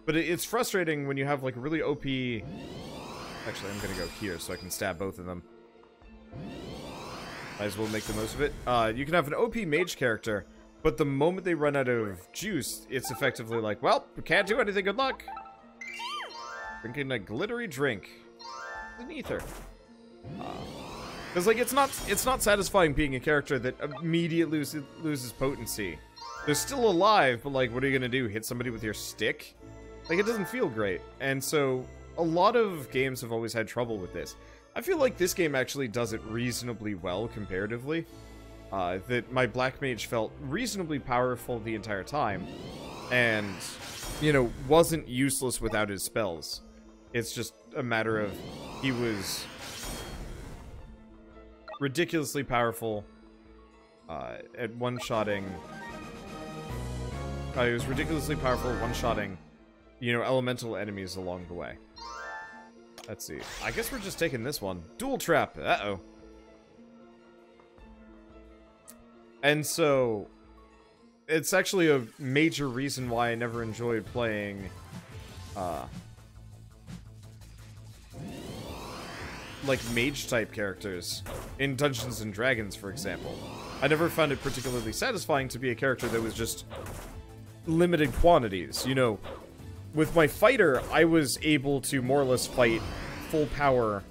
But it's frustrating when you have, like, a really OP... Actually, I'm gonna go here so I can stab both of them. Might as well make the most of it. You can have an OP mage character, but the moment they run out of juice, it's effectively like, well, we can't do anything, good luck. Drinking a glittery drink. An ether. Because, like, it's not satisfying being a character that immediately loses potency. They're still alive, but, like, what are you gonna do? Hit somebody with your stick? Like, it doesn't feel great. And so, a lot of games have always had trouble with this. I feel like this game actually does it reasonably well, comparatively. That my Black Mage felt reasonably powerful the entire time. And, you know, wasn't useless without his spells. It's just a matter of he was ridiculously powerful at one-shotting. He was ridiculously powerful at one-shotting, you know, elemental enemies along the way. Let's see. I guess we're just taking this one. Dual trap. Uh-oh. And so, it's actually a major reason why I never enjoyed playing, like, mage-type characters in Dungeons & Dragons, for example. I never found it particularly satisfying to be a character that was just limited quantities. You know, with my fighter, I was able to more or less fight full power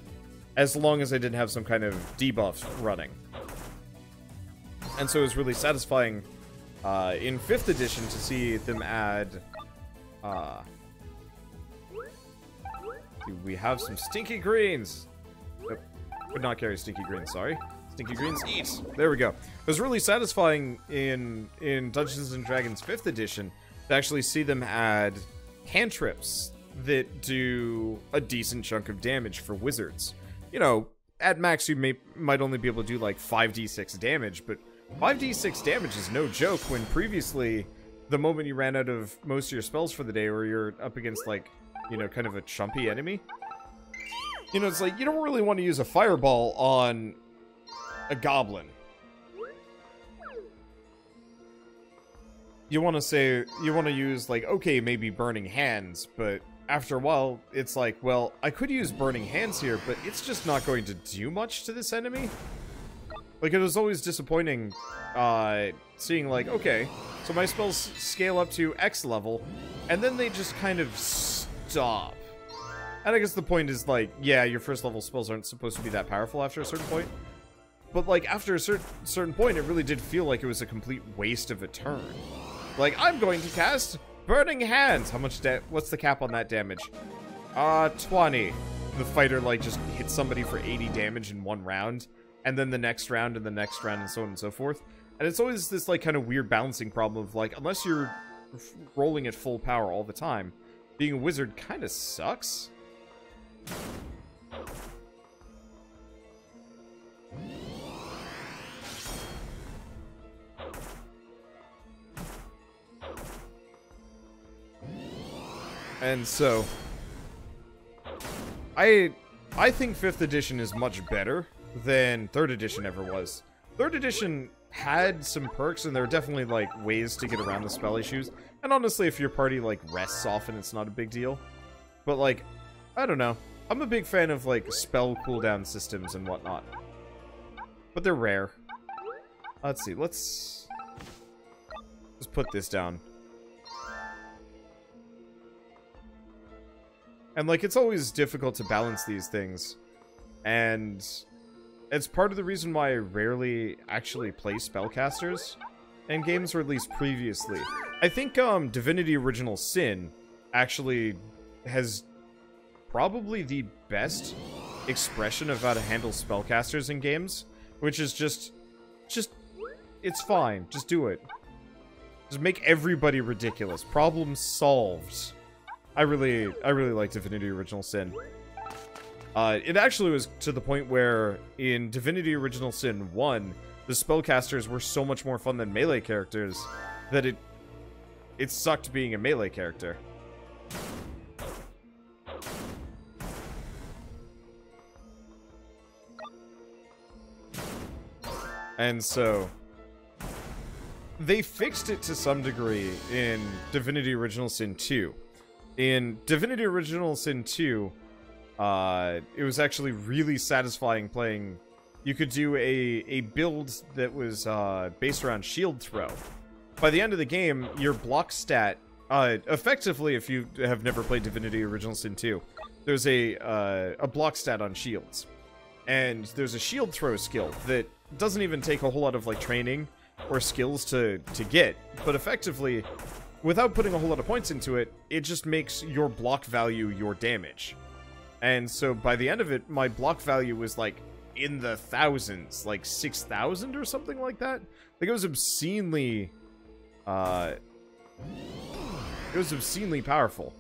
as long as I didn't have some kind of debuff running. And so it was really satisfying in 5th edition to see them add... do we have some stinky greens? Nope. Would not carry stinky greens, sorry. Stinky greens, eat! There we go. It was really satisfying in Dungeons & Dragons 5th edition to actually see them add cantrips that do a decent chunk of damage for wizards. You know, at max you might only be able to do like 5d6 damage, but 5d6 damage is no joke when previously, the moment you ran out of most of your spells for the day or you're up against like, you know, kind of a chumpy enemy, you know, it's like, you don't really want to use a fireball on a goblin. You want to use, like, okay, maybe Burning Hands, but after a while, it's like, well, I could use Burning Hands here, but it's just not going to do much to this enemy. Like, it was always disappointing, seeing, like, okay, so my spells scale up to X level, and then they just kind of stop. And I guess the point is, like, yeah, your first level spells aren't supposed to be that powerful after a certain point. But, like, after a certain point, it really did feel like it was a complete waste of a turn. Like, I'm going to cast Burning Hands. How much what's the cap on that damage? 20. The fighter, like, just hits somebody for 80 damage in one round. And then the next round, and the next round, and so on and so forth. And it's always this, like, kind of weird balancing problem of, like, unless you're rolling at full power all the time, being a wizard kind of sucks. And so, I think 5th edition is much better than 3rd edition ever was. 3rd edition had some perks, and there are definitely, like, ways to get around the spell issues. And honestly, if your party, like, rests often, it's not a big deal. But, like, I don't know. I'm a big fan of, like, spell cooldown systems and whatnot. But they're rare. Let's see, let's put this down. And, like, it's always difficult to balance these things. And it's part of the reason why I rarely actually play spellcasters in games, or at least previously. I think, Divinity Original Sin actually has probably the best expression of how to handle spellcasters in games, which is just, it's fine. Just do it. Just make everybody ridiculous. Problem solved. I really like Divinity Original Sin. It actually was to the point where in Divinity Original Sin 1, the spellcasters were so much more fun than melee characters that it sucked being a melee character. And so they fixed it to some degree in Divinity Original Sin 2. In Divinity Original Sin 2, it was actually really satisfying playing. You could do a build that was based around shield throw. By the end of the game, your block stat, effectively, if you have never played Divinity Original Sin 2, there's a block stat on shields. And there's a shield throw skill that doesn't even take a whole lot of like training or skills to get, but effectively, without putting a whole lot of points into it, it just makes your block value your damage. And so by the end of it, my block value was like in the thousands, like 6,000 or something like that. Like it was obscenely powerful.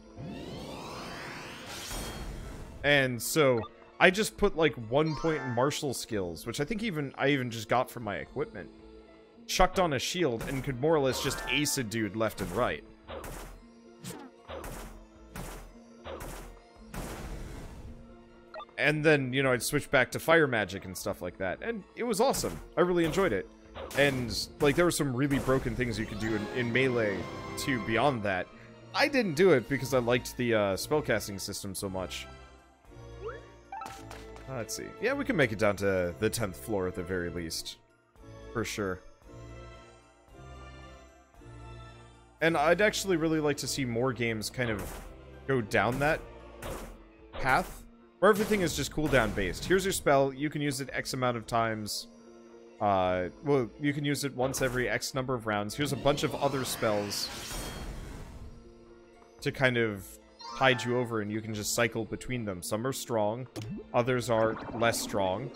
And so I just put like 1 point in martial skills, which I think I even just got from my equipment. Chucked on a shield and could more or less just ace a dude left and right. And then, you know, I'd switch back to fire magic and stuff like that. And it was awesome. I really enjoyed it. And, like, there were some really broken things you could do in Melee, too, beyond that. I didn't do it because I liked the spellcasting system so much. Let's see. Yeah, we can make it down to the 10th floor at the very least. For sure. And I'd actually really like to see more games kind of go down that path, where everything is just cooldown based. Here's your spell, you can use it X amount of times. Well, you can use it once every X number of rounds. Here's a bunch of other spells to kind of tide you over, and you can just cycle between them. Some are strong, others are less strong.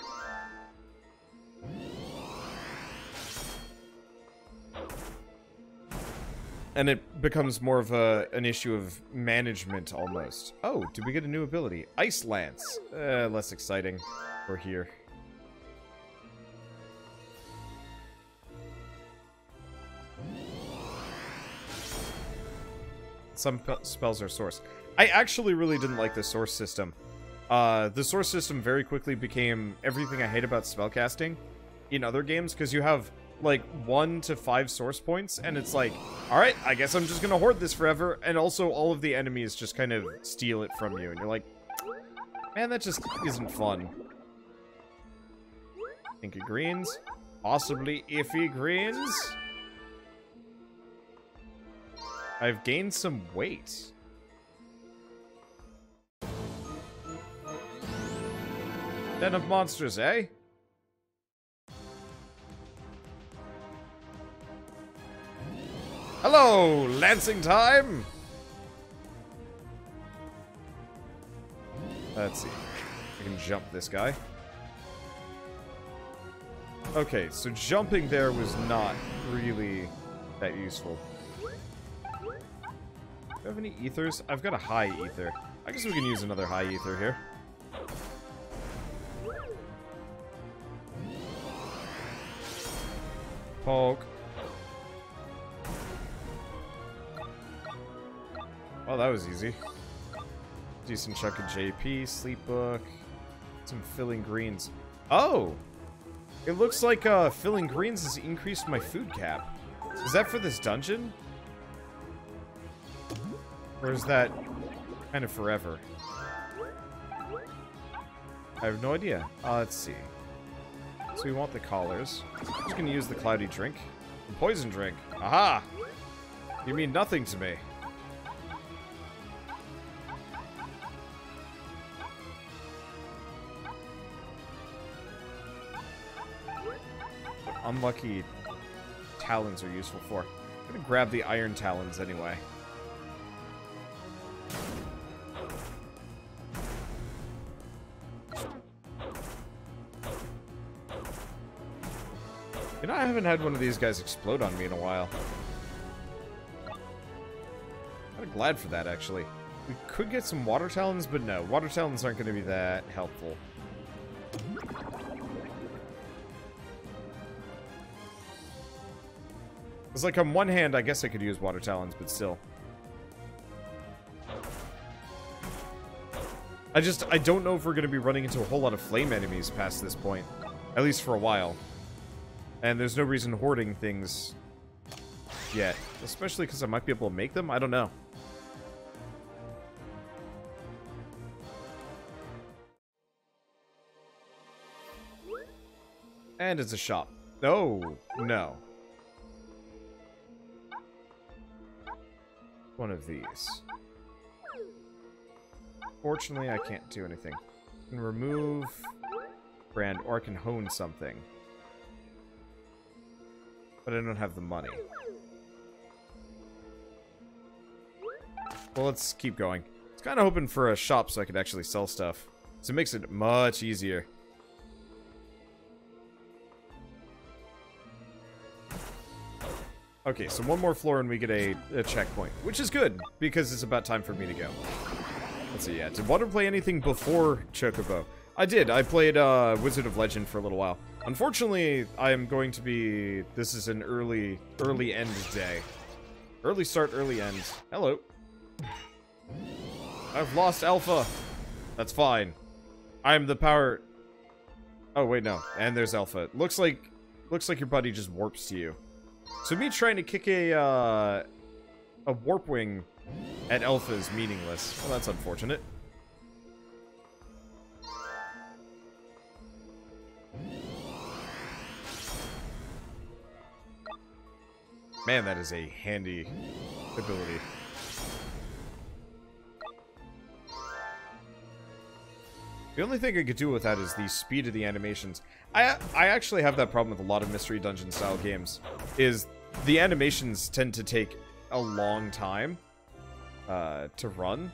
And it becomes more of an issue of management, almost. Oh, did we get a new ability? Ice Lance. Less exciting. We're here. Some spells are source. I actually really didn't like the source system. The source system very quickly became everything I hate about spellcasting in other games, because you have like 1 to 5 source points, and it's like, alright, I guess I'm just gonna hoard this forever, and also all of the enemies just kind of steal it from you, and you're like, man, that just isn't fun. Inky greens? Possibly iffy greens? I've gained some weight. Den of monsters, eh? Hello, lancing time! Let's see. I can jump this guy. Okay, so jumping there was not really that useful. Do I have any ethers? I've got a high ether. I guess we can use another high ether here. Poke. Oh, that was easy. Decent chunk of JP, sleep book, some filling greens. Oh! It looks like filling greens has increased my food cap. Is that for this dungeon? Or is that kind of forever? I have no idea. Let's see. So we want the collars. I'm just gonna use the cloudy drink. The poison drink. Aha! You mean nothing to me. Unlucky talons are useful for. I'm gonna grab the iron talons anyway. You know, I haven't had one of these guys explode on me in a while. I'm glad for that, actually. We could get some water talons, but no. Water talons aren't going to be that helpful. It's like, on one hand, I guess I could use water talons, but still. I don't know if we're going to be running into a whole lot of flame enemies past this point. At least for a while. And there's no reason hoarding things yet. Especially because I might be able to make them? I don't know. And it's a shop. Oh, no. One of these. Fortunately, I can't do anything. I can remove brand, or I can hone something. But I don't have the money. Well, let's keep going. I was kind of hoping for a shop so I could actually sell stuff. So it makes it much easier. Okay, so one more floor and we get a checkpoint, which is good, because it's about time for me to go. Let's see, yeah. Did Water play anything before Chocobo? I did. I played Wizard of Legend for a little while. Unfortunately, I am going to be... This is an early end day. Early start, early end. Hello. I've lost Alpha. That's fine. I'm the power... Oh, wait, no. And there's Alpha. Looks like your buddy just warps to you. So me trying to kick a warp wing at Alpha is meaningless. Well, that's unfortunate. Man, that is a handy ability. The only thing I could do with that is the speed of the animations. I actually have that problem with a lot of Mystery Dungeon style games, is the animations tend to take a long time to run.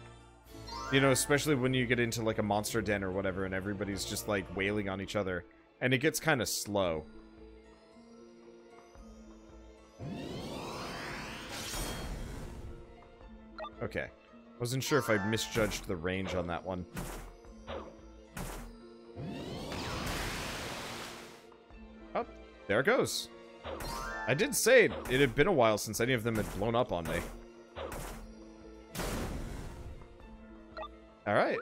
You know, especially when you get into like a monster den or whatever and everybody's just like wailing on each other. And it gets kind of slow. Okay. Wasn't sure if I misjudged the range on that one. Oh, there it goes. I did say it had been a while since any of them had blown up on me. Alright.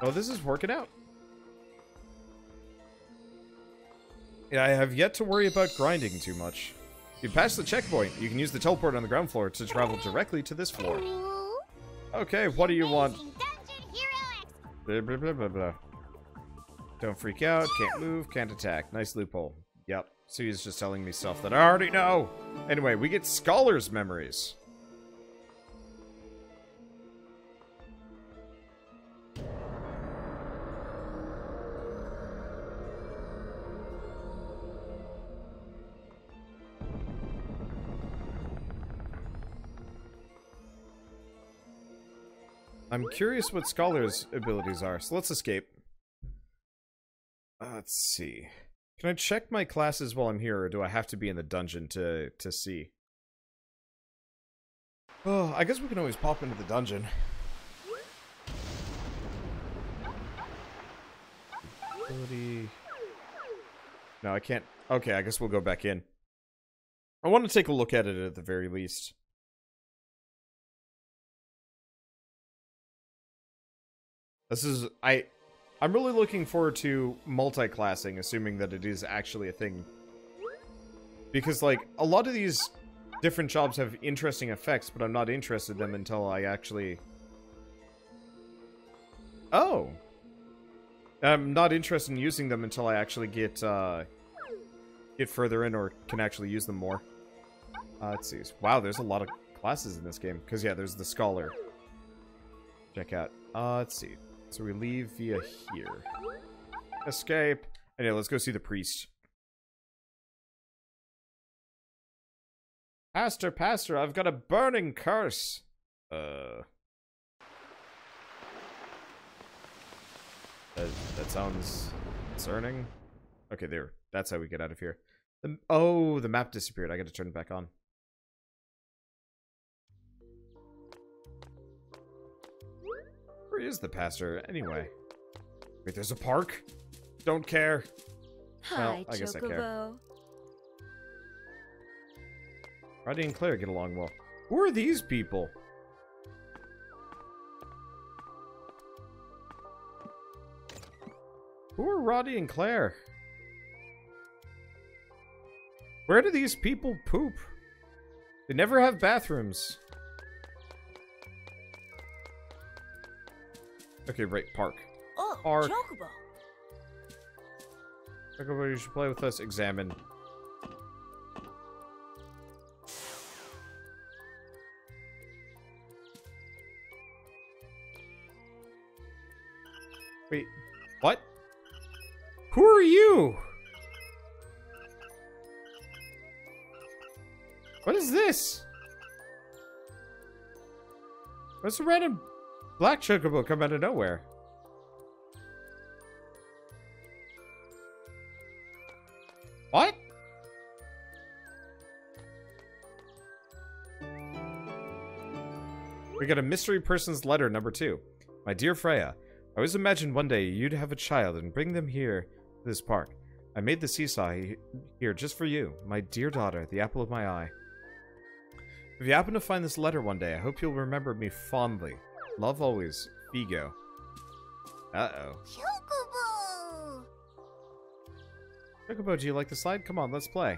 Well, this is working out. Yeah, I have yet to worry about grinding too much. If you pass the checkpoint, you can use the teleport on the ground floor to travel directly to this floor. Okay, what do you want? Blah, blah, blah, blah, blah. Don't freak out, can't move, can't attack. Nice loophole. Yep, so he's just telling me stuff that I already know. Anyway, we get Scholar's Memories. I'm curious what Scholar's abilities are, so let's escape. Let's see. Can I check my classes while I'm here, or do I have to be in the dungeon to see? Oh, I guess we can always pop into the dungeon. Ability... No, I can't... Okay, I guess we'll go back in. I want to take a look at it at the very least. This is... I'm really looking forward to multi-classing, assuming that it is actually a thing. Because, like, a lot of these different jobs have interesting effects, but I'm not interested in them until I actually... Oh! I'm not interested in using them until I actually get further in or can actually use them more. Let's see. Wow, there's a lot of classes in this game. Because, yeah, there's the Scholar. Check out. Let's see. So we leave via here. Escape. Anyway, let's go see the priest. Pastor, I've got a burning curse. That sounds concerning. Okay, there. That's how we get out of here. Oh, the map disappeared. I gotta turn it back on. Where is the pastor, anyway? Wait, there's a park? Don't care. Hi, well, I guess I care. Chocobo. Roddy and Claire get along well. Who are these people? Who are Roddy and Claire? Where do these people poop? They never have bathrooms. Okay, right, park. Oh, Park. Chocobo. Chocobo, you should play with us. Examine. Wait, what? Who are you? What is this? What's a random black chocobo come out of nowhere? What? We got a mystery person's letter number 2. My dear Freya, I always imagined one day you'd have a child and bring them here to this park. I made the seesaw here just for you, my dear daughter, the apple of my eye. If you happen to find this letter one day, I hope you'll remember me fondly. Love always, Figo. Uh-oh. Chocobo! Chocobo, do you like the slide? Come on, let's play.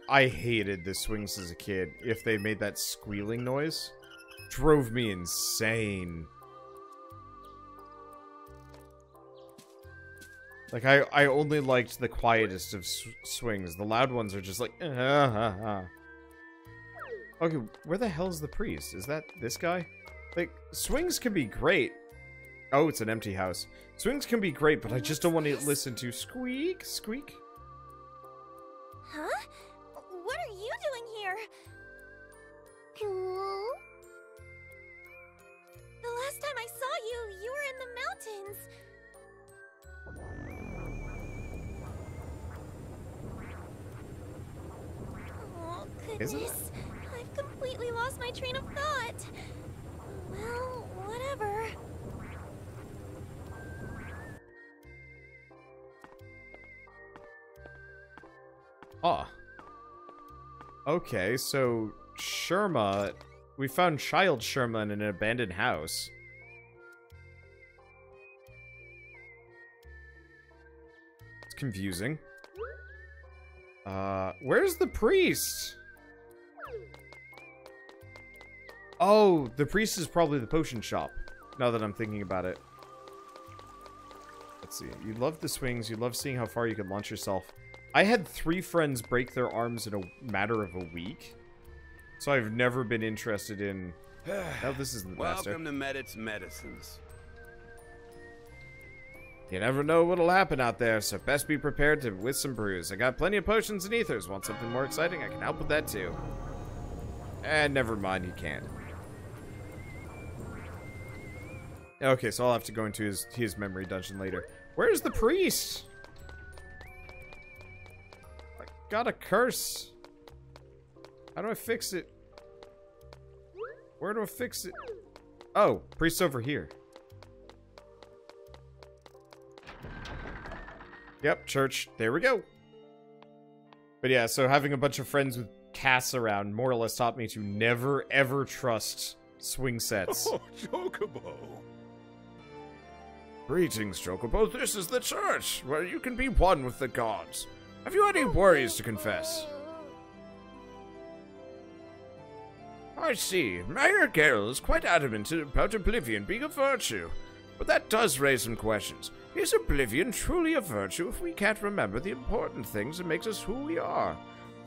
I hated the swings as a kid. If they made that squealing noise, drove me insane. Like, I only liked the quietest of swings. The loud ones are just like, Okay, where the hell is the priest? Is that this guy? Like, swings can be great. Oh, it's an empty house. Swings can be great, but I just don't want to listen to squeak, squeak. Huh? What are you doing here? The last time I saw you, you were in the mountains. Oh, goodness. I've completely lost my train of thought. Well, whatever. Ah. Okay, so Sherma, we found child Sherma in an abandoned house. It's confusing. Where's the priest? Oh, the priest is probably the potion shop, now that I'm thinking about it. Let's see. You love the swings, you love seeing how far you can launch yourself. I had 3 friends break their arms in a matter of a week, so I've never been interested in... Oh, this isn't the master. Welcome to Medit's Medicines. You never know what'll happen out there, so best be prepared with some brews. I got plenty of potions and ethers. Want something more exciting? I can help with that too. And never mind, you can't. Okay, so I'll have to go into his memory dungeon later. Where's the priest? Got a curse. How do I fix it? Where do I fix it? Oh, priest's over here. Yep, church. There we go. But yeah, so having a bunch of friends with casts around more or less taught me to never ever trust swing sets. Oh, Chocobo. Greetings, Chocobo. This is the church, where you can be one with the gods. Have you any worries to confess? I see. Mayor Geralt is quite adamant about oblivion being a virtue. But that does raise some questions. Is oblivion truly a virtue if we can't remember the important things that makes us who we are?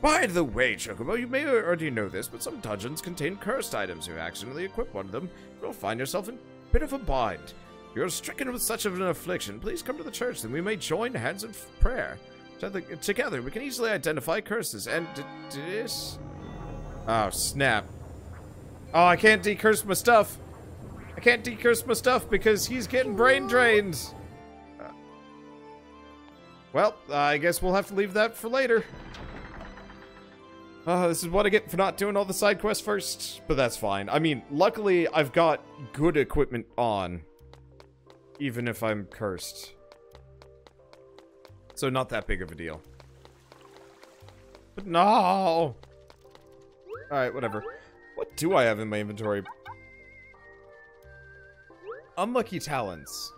By the way, Chocobo, you may already know this, but some dungeons contain cursed items. If you accidentally equip one of them, you'll find yourself in a bit of a bind. If you're stricken with such of an affliction, please come to the church, then we may join hands in prayer. Together, we can easily identify curses and this. Oh, snap. Oh, I can't decurse my stuff. I can't decurse my stuff because he's getting brain drained. Well, I guess we'll have to leave that for later. This is what I get for not doing all the side quests first. But that's fine. I mean, luckily, I've got good equipment on. Even if I'm cursed. So not that big of a deal. But no! Alright, whatever. What do I have in my inventory? Unlucky talents.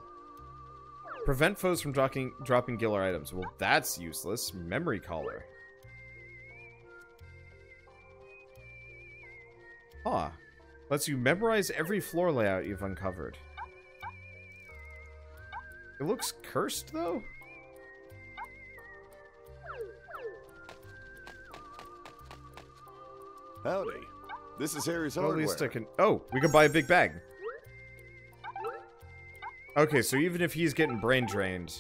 Prevent foes from dropping Giller items. Well, that's useless. Memory collar. Huh. Lets you memorize every floor layout you've uncovered. It looks cursed, though? Howdy. This is Harry's Well, at Hardware. least I can... Oh, we can buy a big bag. Okay, so even if he's getting brain drained...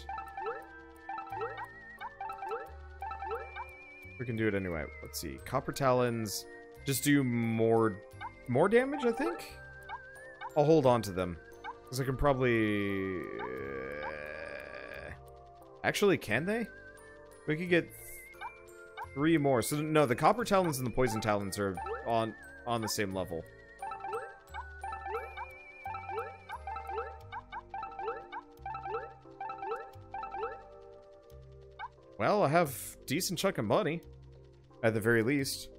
we can do it anyway. Let's see. Copper Talons just do more damage, I think? I'll hold on to them. Because I can probably... Actually, can they? We could get 3 more. So, no, the Copper Talons and the Poison Talons are on the same level. Well, I have a decent chunk of money. At the very least.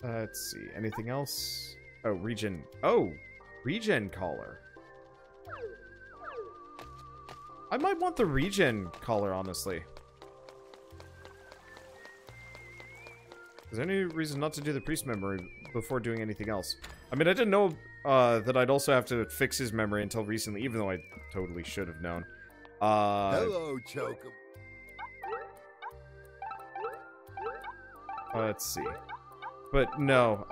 Let's see. Anything else? Oh, regen. Oh! Regen collar. I might want the regen collar, honestly. Is there any reason not to do the priest memory before doing anything else? I mean, I didn't know that I'd also have to fix his memory until recently, even though I totally should have known. Hello, Chocobo. Let's see. But no,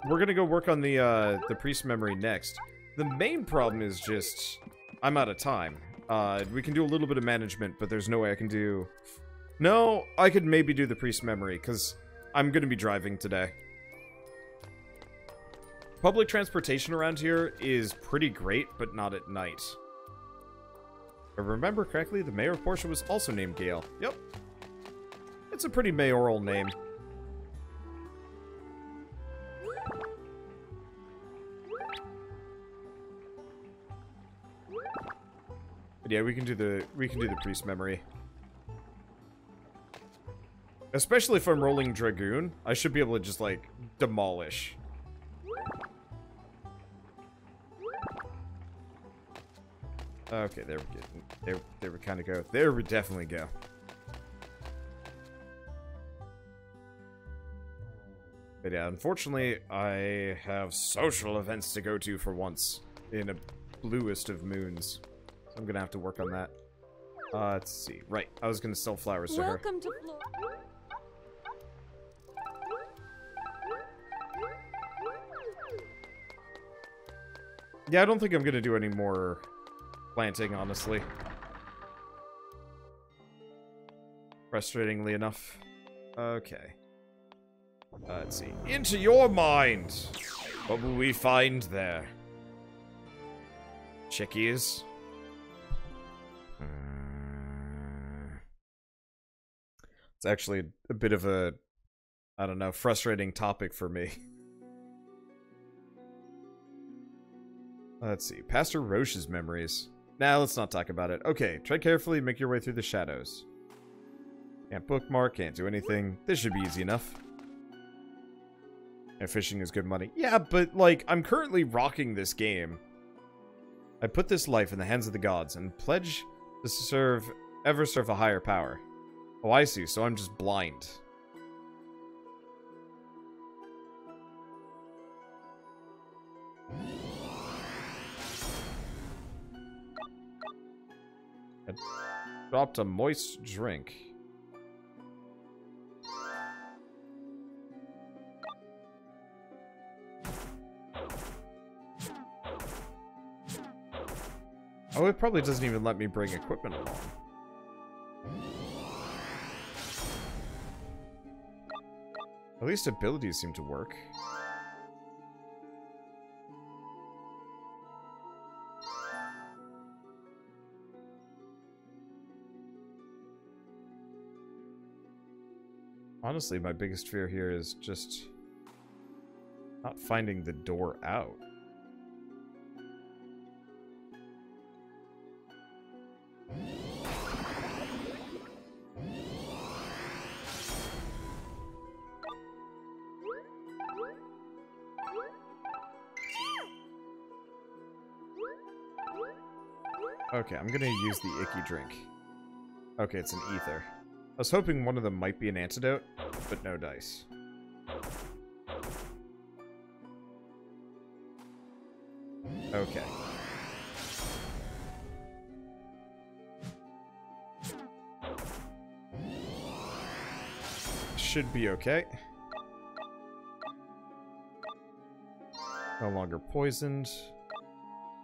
we're gonna go work on the priest memory next. The main problem is just I'm out of time. We can do a little bit of management, but there's no way I can do... No, I could maybe do the priest memory, because I'm gonna be driving today. Public transportation around here is pretty great, but not at night. If I remember correctly, the mayor of Portia was also named Gale. Yep. It's a pretty mayoral name. But yeah, we can do the priest memory. Especially if I'm rolling Dragoon, I should be able to just like demolish. Okay, there we go. There we kind of go. There we definitely go. But yeah, unfortunately, I have social events to go to for once in a bluest of moons. So I'm gonna have to work on that. Let's see. Right, I was gonna sell flowers to her. Welcome to Florida. Yeah, I don't think I'm gonna do any more planting, honestly. Frustratingly enough. Okay. Let's see. Into your mind! What will we find there? Chickies? It's actually a bit of a, I don't know, frustrating topic for me. Let's see. Pastor Roche's memories. Nah, let's not talk about it. Okay, tread carefully, make your way through the shadows. Can't bookmark, can't do anything. This should be easy enough. And fishing is good money. Yeah, but, like, I'm currently rocking this game. I put this life in the hands of the gods and pledge to ever serve a higher power. Oh, I see, so I'm just blind. I dropped a moist drink. Oh, it probably doesn't even let me bring equipment along. At least abilities seem to work. Honestly, my biggest fear here is just not finding the door out. Okay, I'm gonna use the icky drink. Okay, it's an ether. I was hoping one of them might be an antidote, but no dice. Okay. Should be okay. No longer poisoned.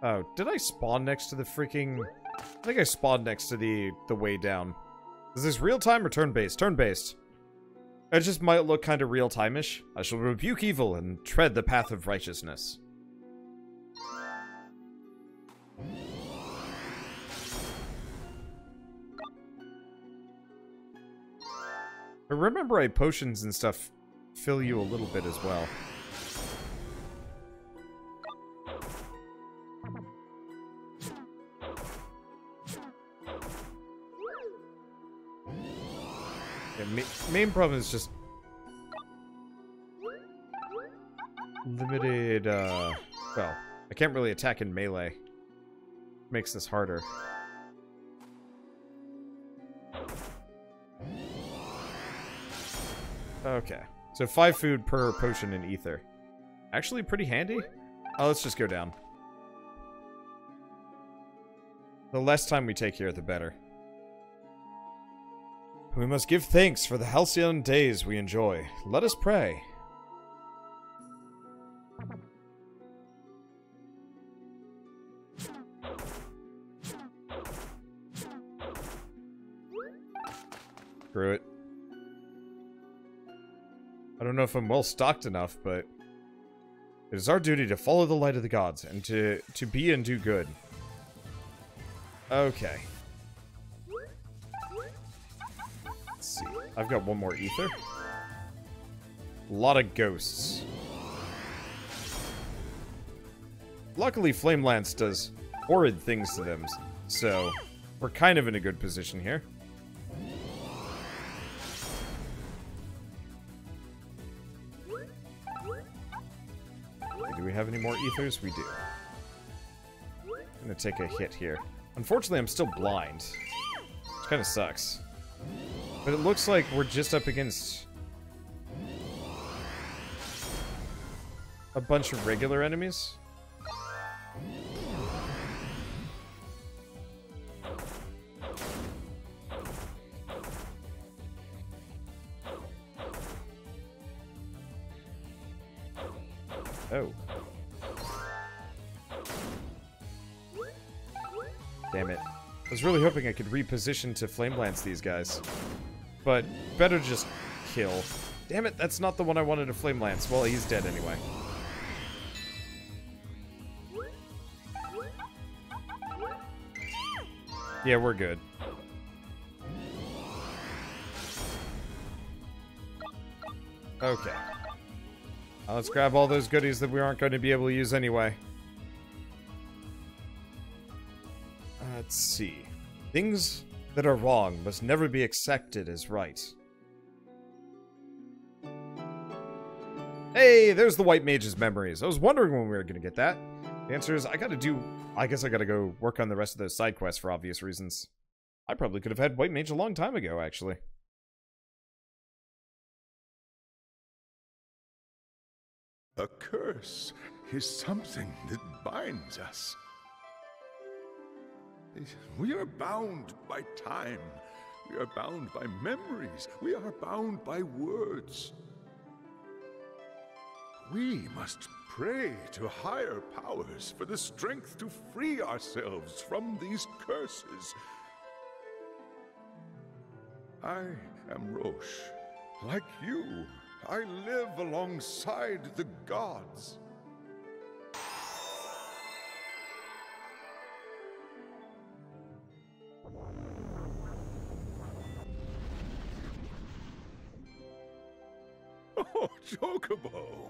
Oh, did I spawn next to the freaking... I think I spawned next to the way down. Is this real-time or turn-based? Turn-based. It just might look kind of real-time-ish. I shall rebuke evil and tread the path of righteousness. But remember, potions and stuff fill you a little bit as well. Yeah, main problem is just limited, well, I can't really attack in melee. Makes this harder. Okay, so 5 food per potion and ether. Actually pretty handy. Oh, let's just go down. The less time we take here, the better. We must give thanks for the halcyon days we enjoy. Let us pray. Screw it. I don't know if I'm well stocked enough, but it is our duty to follow the light of the gods and to be and do good. Okay. Let's see. I've got one more ether. A lot of ghosts. Luckily, Flame Lance does horrid things to them, so we're kind of in a good position here. Do we have any more ethers? We do. I'm gonna take a hit here. Unfortunately, I'm still blind. Which kind of sucks. But it looks like we're just up against a bunch of regular enemies. Oh. Damn it. I was really hoping I could reposition to Flame Lance these guys. But better just kill. Damn it, that's not the one I wanted to Flame Lance. Well, he's dead anyway. Yeah, we're good. Okay. Now let's grab all those goodies that we aren't going to be able to use anyway. Let's see. Things that are wrong must never be accepted as right. Hey, there's the White Mage's memories. I was wondering when we were going to get that. The answer is I guess I gotta go work on the rest of those side quests for obvious reasons. I probably could have had White Mage a long time ago, actually. A curse is something that binds us. We are bound by time. We are bound by memories. We are bound by words. We must pray to higher powers for the strength to free ourselves from these curses. I am Roche. Like you, I live alongside the gods. Oh, Chocobo!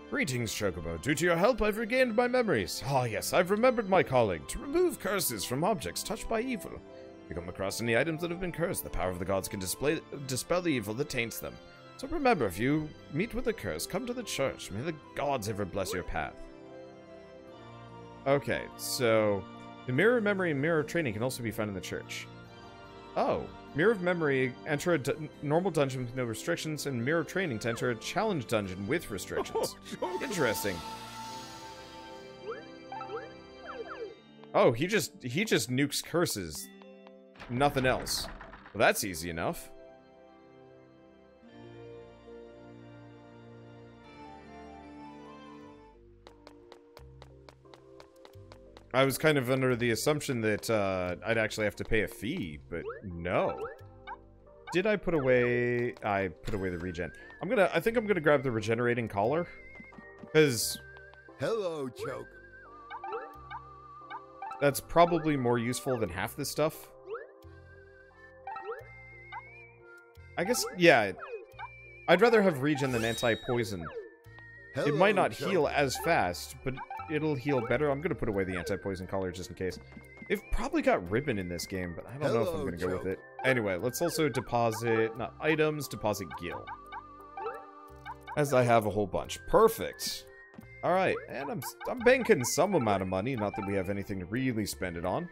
Greetings, Chocobo. Due to your help, I've regained my memories. Ah, yes, I've remembered my calling, to remove curses from objects touched by evil. If you come across any items that have been cursed, the power of the gods can dispel the evil that taints them. So remember, if you meet with a curse, come to the church. May the gods ever bless your path. Okay, so the mirror memory and mirror training can also be found in the church. Oh. Mirror of Memory, enter a normal dungeon with no restrictions, and Mirror of Training to enter a challenge dungeon with restrictions. Oh, Interesting. Oh, he just nukes curses. Nothing else. Well, that's easy enough. I was kind of under the assumption that I'd actually have to pay a fee, but no. Did I put away... I put away the regen. I think I'm gonna grab the regenerating collar. Because... Hello, Choke. That's probably more useful than half this stuff. I guess, yeah. I'd rather have regen than anti-poison. It might not heal as fast, but it'll heal better. I'm gonna put away the anti-poison collar just in case. They've probably got ribbon in this game, but I don't know if I'm gonna go with it. Anyway, let's also deposit, not items, deposit gil. As I have a whole bunch. Perfect. Alright, and I'm banking some amount of money, not that we have anything to really spend it on.